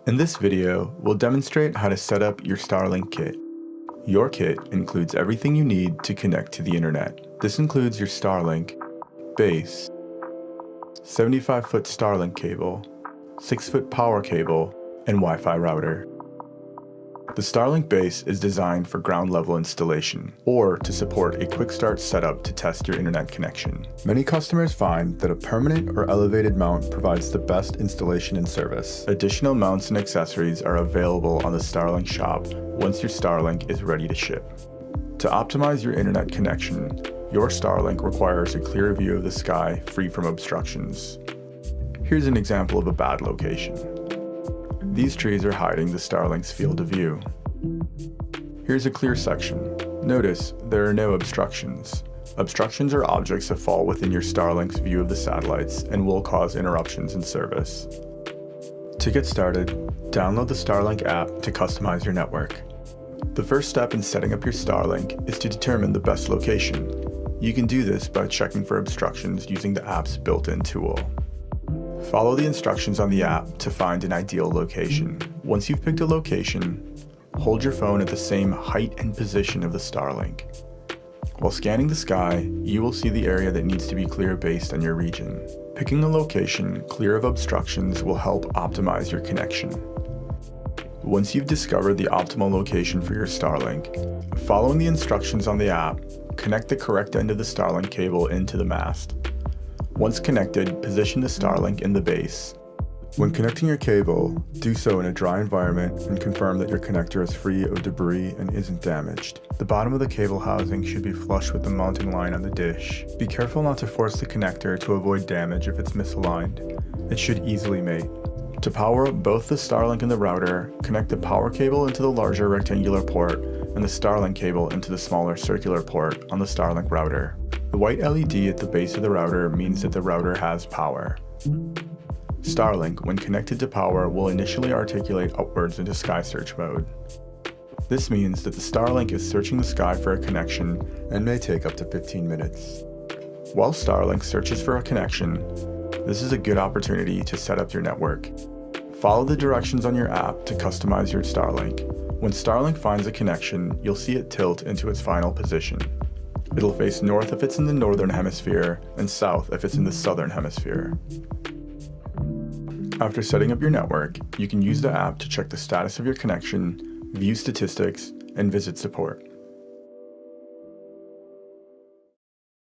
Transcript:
In this video, we'll demonstrate how to set up your Starlink Kit. Your kit includes everything you need to connect to the internet. This includes your Starlink base, 75-foot Starlink cable, 6-foot power cable, and Wi-Fi router. The Starlink base is designed for ground-level installation, or to support a quick start setup to test your internet connection. Many customers find that a permanent or elevated mount provides the best installation and service. Additional mounts and accessories are available on the Starlink shop once your Starlink is ready to ship. To optimize your internet connection, your Starlink requires a clear view of the sky free from obstructions. Here's an example of a bad location. These trees are hiding the Starlink's field of view. Here's a clear section. Notice there are no obstructions. Obstructions are objects that fall within your Starlink's view of the satellites and will cause interruptions in service. To get started, download the Starlink app to customize your network. The first step in setting up your Starlink is to determine the best location. You can do this by checking for obstructions using the app's built-in tool. Follow the instructions on the app to find an ideal location. Once you've picked a location, hold your phone at the same height and position of the Starlink. While scanning the sky, you will see the area that needs to be clear based on your region. Picking a location clear of obstructions will help optimize your connection. Once you've discovered the optimal location for your Starlink, following the instructions on the app, connect the correct end of the Starlink cable into the mast. Once connected, position the Starlink in the base. When connecting your cable, do so in a dry environment and confirm that your connector is free of debris and isn't damaged. The bottom of the cable housing should be flush with the mounting line on the dish. Be careful not to force the connector to avoid damage if it's misaligned. It should easily mate. To power up both the Starlink and the router, connect the power cable into the larger rectangular port and the Starlink cable into the smaller circular port on the Starlink router. The white LED at the base of the router means that the router has power. Starlink, when connected to power, will initially articulate upwards into sky search mode. This means that the Starlink is searching the sky for a connection and may take up to 15 minutes. While Starlink searches for a connection, this is a good opportunity to set up your network. Follow the directions on your app to customize your Starlink. When Starlink finds a connection, you'll see it tilt into its final position. It'll face north if it's in the northern hemisphere and south if it's in the southern hemisphere. After setting up your network, you can use the app to check the status of your connection, view statistics, and visit support.